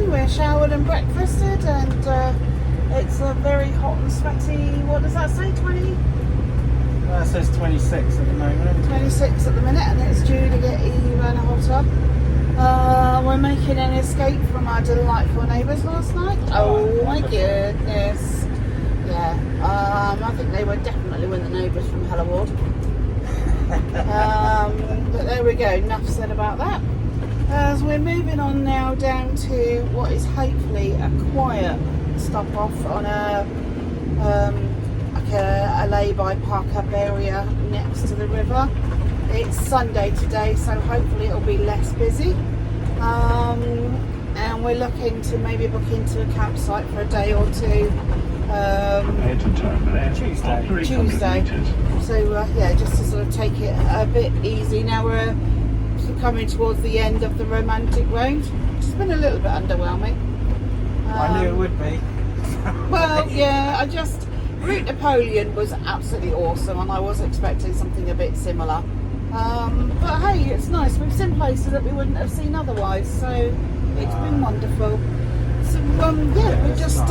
morning. We're showered and breakfasted, and it's a very hot and sweaty. What does that say? 20? Well, it says 26 at the moment. 26 at the minute, and it's due to get even hotter. We're making an escape from our delightful neighbours last night. Oh my goodness. Yeah, I think they were definitely the neighbours from Hallstatt. But there we go, enough said about that. As we're moving on now down to what is hopefully a quiet stop off on a lay-by park-up area next to the river. It's Sunday today, so hopefully it'll be less busy. And we're looking to maybe book into a campsite for a day or two. Tuesday. So yeah, just to sort of take it a bit easy. Now we're coming towards the end of the romantic road. It's been a little bit underwhelming. I knew it would be. Well, yeah, Route Napoleon was absolutely awesome, and I was expecting something a bit similar. But hey, it's nice. We've seen places that we wouldn't have seen otherwise, so it's been wonderful. So yeah, we'll just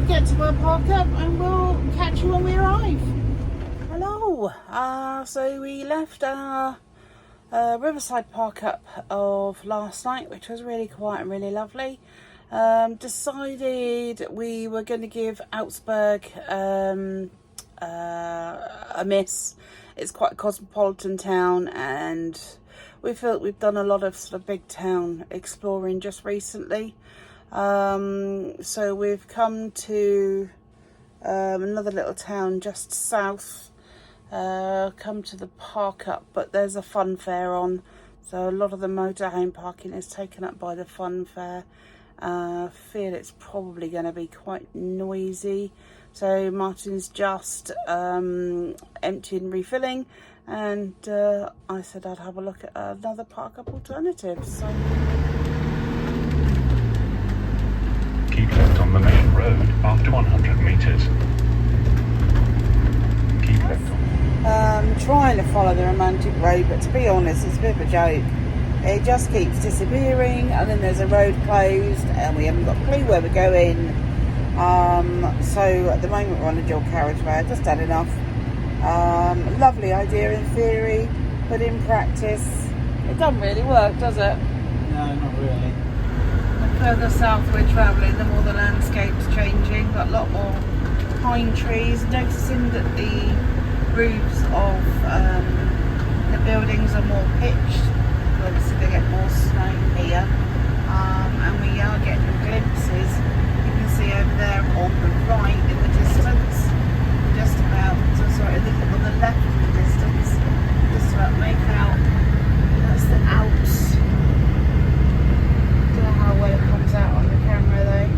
get to our park up, and we'll catch you when we arrive. Hello. So we left our Riverside park up of last night, which was really quiet and really lovely. Decided we were going to give Augsburg a miss. It's quite a cosmopolitan town, and we feel we've done a lot of sort of big town exploring just recently. So we've come to another little town just south. Come to the park up, but there's a fun fair on, so a lot of the motorhome parking is taken up by the fun fair. Feel it's probably going to be quite noisy, so Martin's just emptying and refilling, and I said I'd have a look at another park up alternative. So keep left on the main road after 100 metres. Keep left on. Trying to follow the romantic road, but to be honest, it's a bit of a joke. It just keeps disappearing, and then there's a road closed, and we haven't got a clue where we're going. So at the moment we're on a dual carriageway. I just had enough. Lovely idea in theory, but in practice it doesn't really work, does it? No, not really. The further south we're travelling, the more the landscape's changing. Got a lot more pine trees. Noticing that the roofs of the buildings are more pitched. Obviously they get more snow here, and we are getting glimpses. You can see over there on the right in the distance, just about, on the left in the distance, just about make out, that's the Alps. Don't know how well it comes out on the camera though.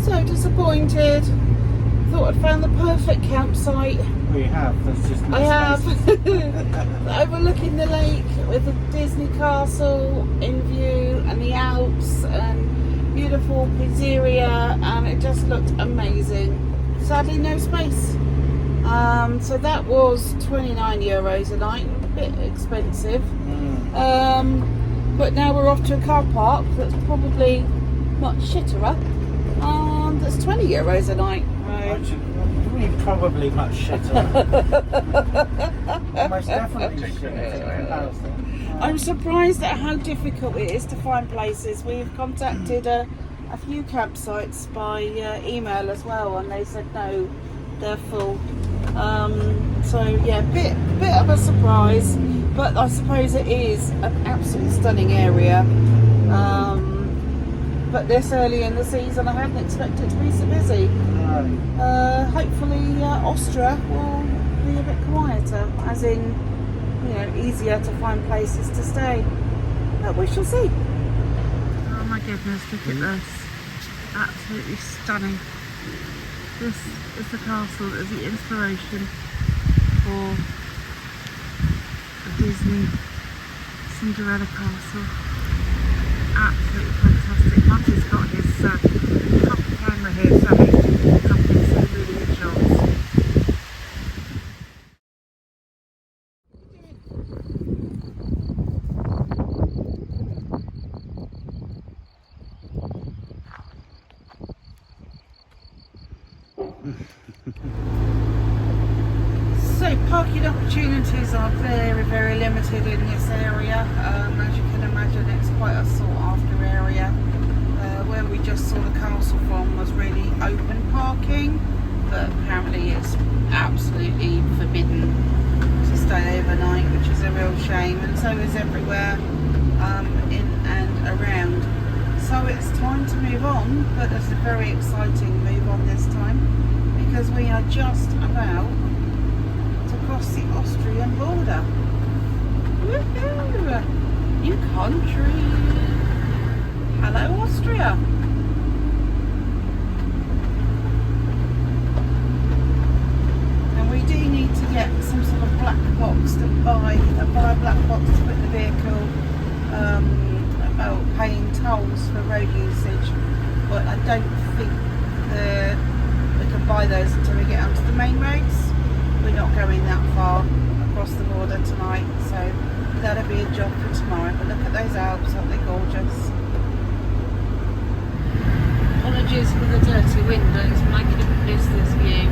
So disappointed. Thought I'd found the perfect campsite. We have. There's just no I have. space. Overlooking the lake with the Disney castle in view, and the Alps, and beautiful pizzeria, and it just looked amazing. Sadly, no space. So that was €29 a night, a bit expensive. But now we're off to a car park that's probably much shitterer. That's €20 a night. Right. Probably much shitter. Most definitely shitter. I'm surprised at how difficult it is to find places. We've contacted a few campsites by email as well, and they said no, they're full. So yeah, bit of a surprise, but I suppose it is an absolutely stunning area. but this early in the season I hadn't expected it to be so busy. Hopefully Austria will be a bit quieter, as in, you know, easier to find places to stay. But we shall see. Oh my goodness, look at this. Absolutely stunning. This is the castle that is the inspiration for the Disney Cinderella castle. Absolutely fantastic. Marty's got his top camera here, so he's taking some really good shots. So parking opportunities are very, very limited in this area. As you can imagine, it's quite a sought after area. Where we just saw the castle from was really open parking, but apparently it's absolutely forbidden to stay overnight, which is a real shame, and so is everywhere in and around. So it's time to move on, but it's a very exciting move on this time, because we are just about to cross the Austrian border. Woohoo! New country! Hello Austria! And we do need to get some sort of black box to buy a black box to put in the vehicle about paying tolls for road usage, but I don't think we can buy those until we get onto the main roads. We're not going that far across the border tonight, so that'll be a job for tomorrow. But look at those Alps, aren't they gorgeous? Apologies for the dirty windows, making a business view.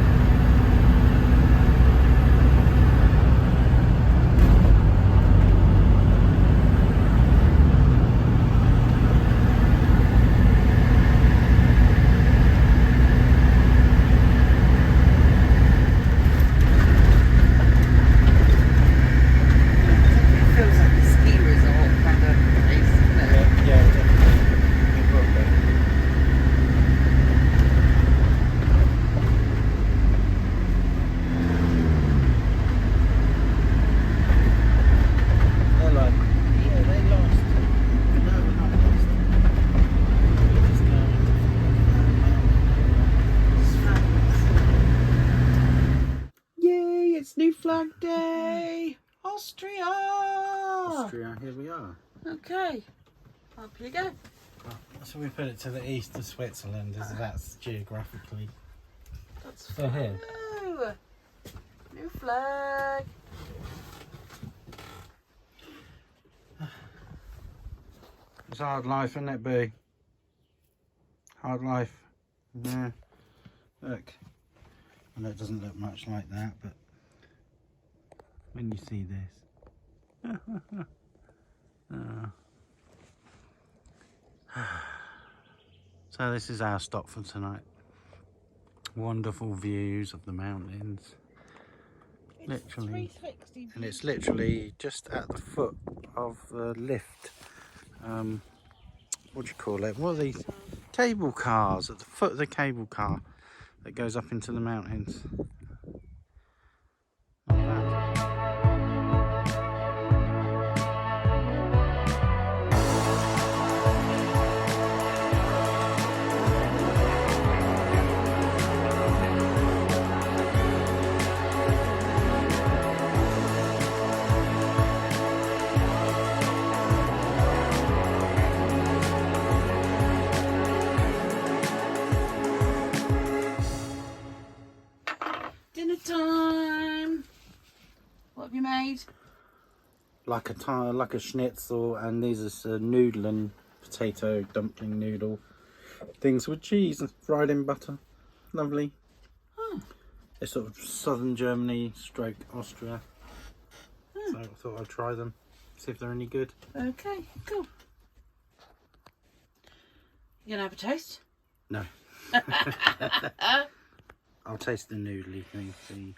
New flag day! Austria! Austria, here we are. Okay, up you go. So we put it to the east of Switzerland, as that's geographically. That's So here. fun. New flag. It's a hard life, isn't it, Boo? Hard life. Yeah. Look. I know it doesn't look much like that, but when you see this. So this is our stop for tonight. Wonderful views of the mountains. Literally. And it's literally just at the foot of the lift. What do you call it? What are these? Cable cars, at the foot of the cable car that goes up into the mountains. Dinner time. What have you made? Like a schnitzel, and these are noodle and potato dumpling noodle things with cheese and fried in butter. Lovely. Oh. It's sort of southern Germany stroke Austria. Oh. So I thought I'd try them, see if they're any good. Okay, cool. You gonna have a taste? No. I'll taste the noodly thing, see.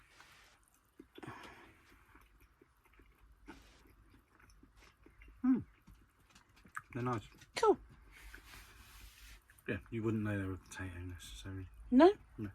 They're nice. Cool. Yeah, you wouldn't know they were potato necessarily. No? No.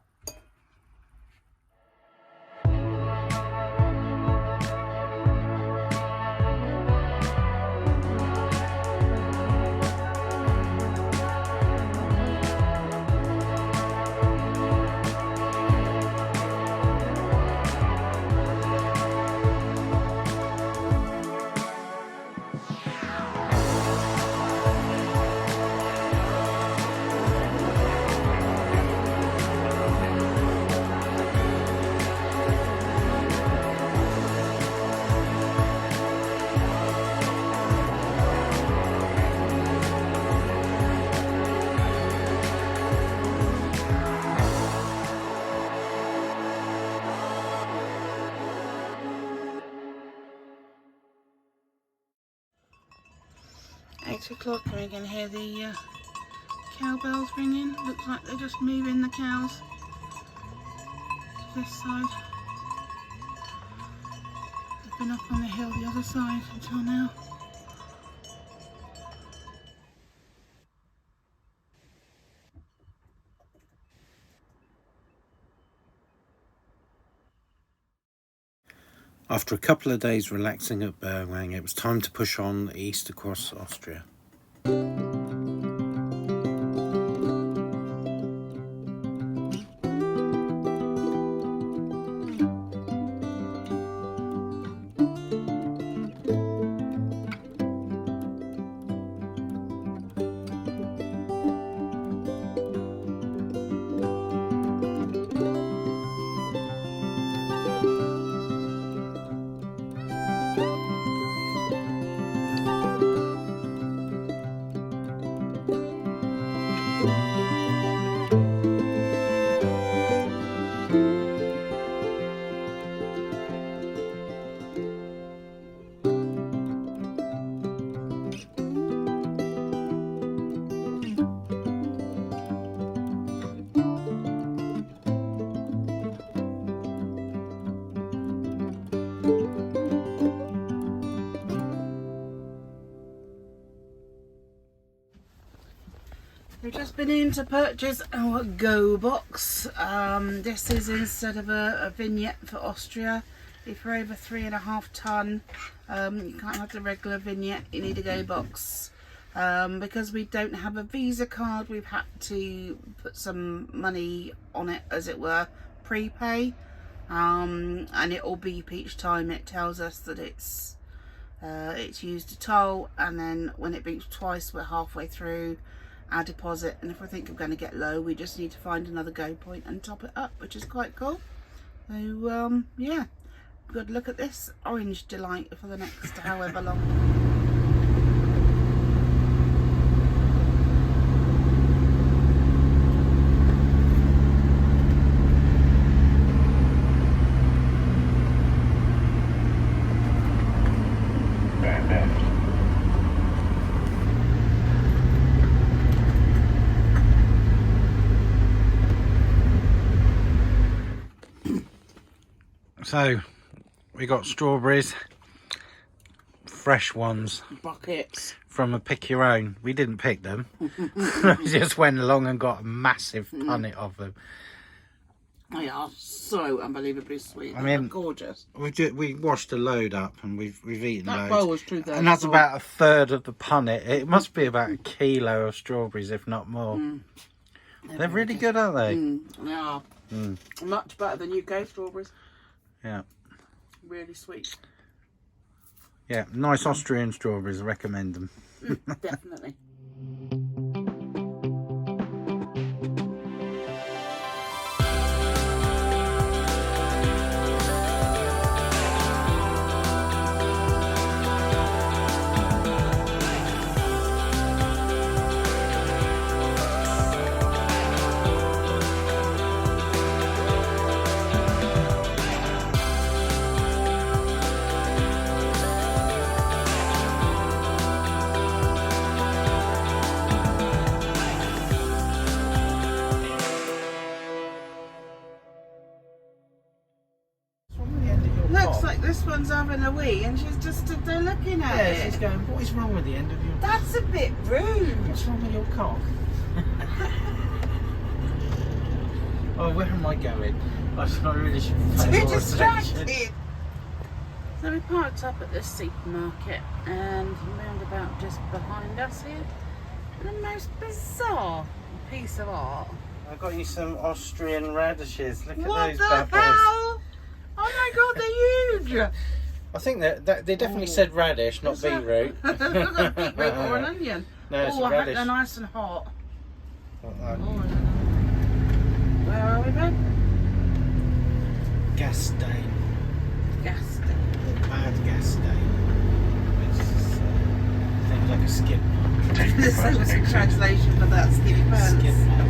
O'clock and we can hear the cowbells ringing. Looks like they're just moving the cows to this side. They've been up on the hill the other side until now. After a couple of days relaxing at Bergwang, it was time to push on east across Austria. We've just been in to purchase our Go box. This is instead of a vignette for Austria. If you're over 3.5 tonne, you can't have the regular vignette, you need a Go box. Because we don't have a Visa card, we've had to put some money on it, as it were, prepay. And it will beep each time it tells us that it's used a toll, and then when it beeps twice, we're halfway through our deposit, and if we think we're going to get low, we just need to find another Go point and top it up, which is quite cool. So yeah, good look at this orange delight for the next however long. So we got strawberries, fresh ones, Buckets from a pick your own. We didn't pick them. We just went along and got a massive punnet of them. They are so unbelievably sweet. I mean, gorgeous. We washed a load up and we've eaten That loads. bowl was true, and that's about a third of the punnet. It must be about a kilo of strawberries, if not more. They're really good, aren't they? They are. Much better than UK strawberries. Yeah. Really sweet. Yeah, nice Austrian strawberries. I recommend them. Definitely. Looks like this one's having a wee and she's just stood there looking at it. She's going, what is wrong with the end of your... That's a bit rude. What's wrong with your cock? Oh, where am I going? I really should pay Too more attention. distracted. So we parked up at this supermarket and roundabout just behind us here. The most bizarre piece of art. I got you some Austrian radishes. Look What at the those bad boys. hell? Oh my god, they're huge! I think that they definitely said radish, not beetroot. Look at a beetroot or an onion. No, it's Oh, a I hope radish. they're nice and hot. Like Oh, I that. don't know. Where are we, babe? Gas stain. Gas station. A bad gas stain. Which is things like a skid mark. Take the This first was a exit. translation for that skinny pants. Skid mark.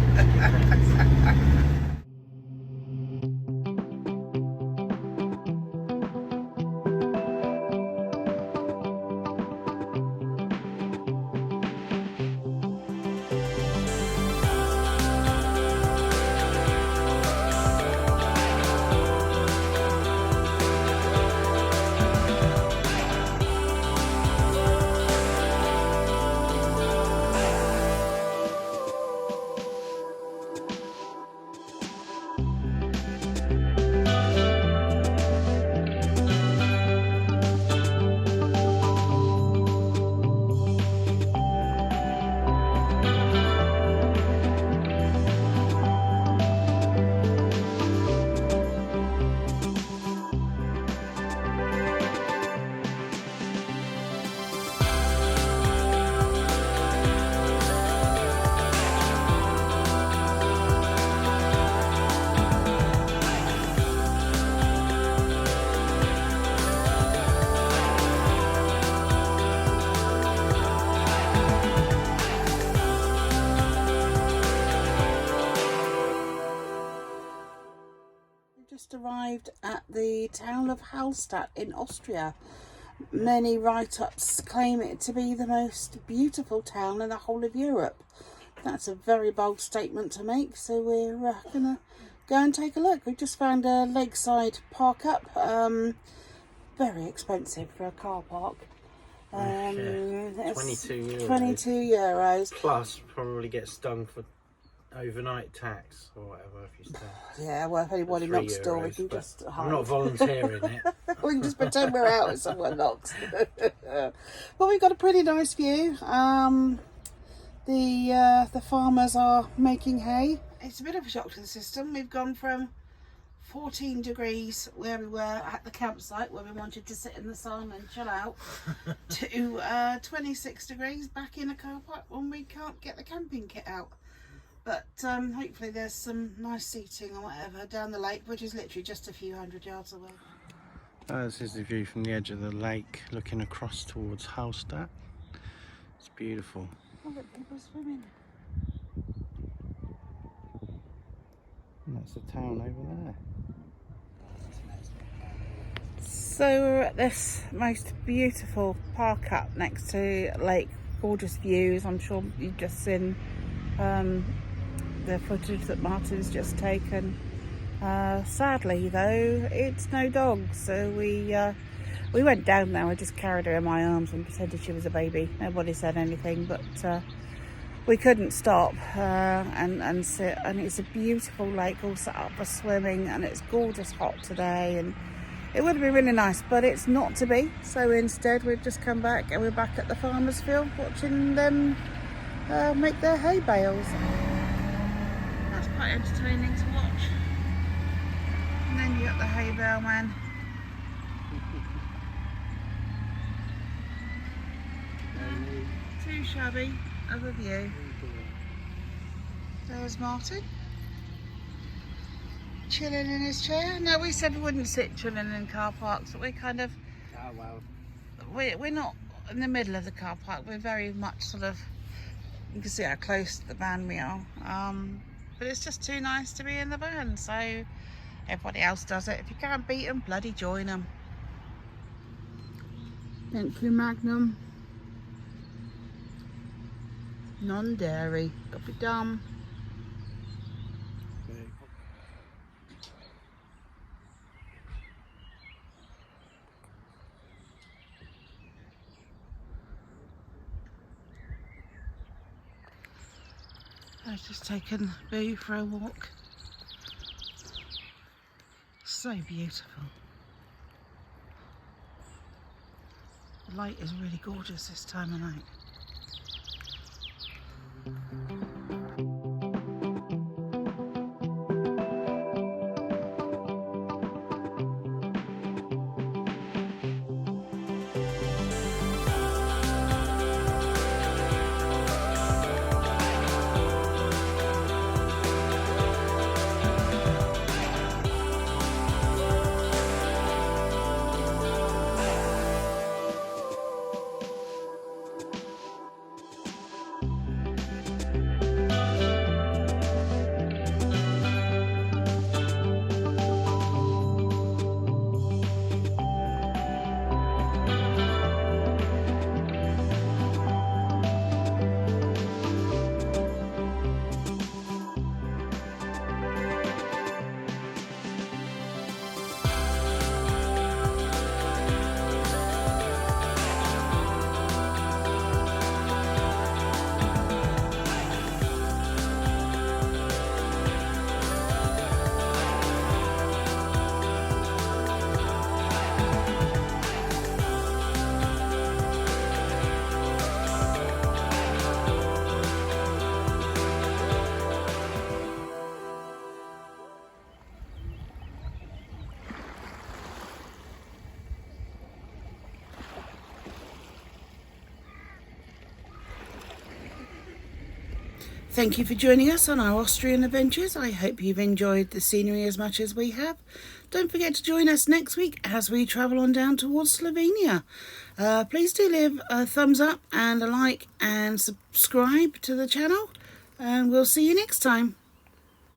Just arrived at the town of Hallstatt in Austria. Many write-ups claim it to be the most beautiful town in the whole of Europe. That's a very bold statement to make, so we're gonna go and take a look. We just found a lakeside park up. Very expensive for a car park. It's 22 euros. 22 euros. Plus, probably get stung for overnight tax or whatever if you stay. Yeah, well, if anybody €3, knocks the door, we can but just I'm hide. not volunteering it. We can just pretend we're out if someone knocks. But we've got a pretty nice view. The farmers are making hay. It's a bit of a shock to the system. We've gone from 14 degrees where we were at the campsite where we wanted to sit in the sun and chill out to 26 degrees back in a car park when we can't get the camping kit out. But hopefully there's some nice seating or whatever down the lake, which is literally just a few hundred yards away. This is the view from the edge of the lake looking across towards Hallstatt. It's beautiful. Oh, look, people swimming. And that's the town over there. So we're at this most beautiful park up next to lake. Gorgeous views. I'm sure you've just seen the footage that Martin's just taken. Sadly though, it's no dog, so we went down there. I just carried her in my arms and pretended she was a baby. Nobody said anything, but we couldn't stop and sit. And it's a beautiful lake all set up for swimming, and it's gorgeous hot today, and it would have been really nice, but it's not to be. So instead we've just come back and we're back at the farmer's field watching them make their hay bales. That's quite entertaining to watch. And then you got the hay bale man. Too shabby of a view. There's Martin, chilling in his chair. No, we said we wouldn't sit chilling in car parks, but we kind of, Oh well. we're not in the middle of the car park. We're very much sort of, you can see how close to the van we are. But it's just too nice to be in the van, so everybody else does it. If you can't beat them, bloody join them. Bentley Magnum. Non-dairy. Don't be dumb. I've just taken Boo for a walk. So beautiful. The light is really gorgeous this time of night. Thank you for joining us on our Austrian adventures. I hope you've enjoyed the scenery as much as we have. Don't forget to join us next week as we travel on down towards Slovenia. Please do leave a thumbs up and a like and subscribe to the channel, and we'll see you next time.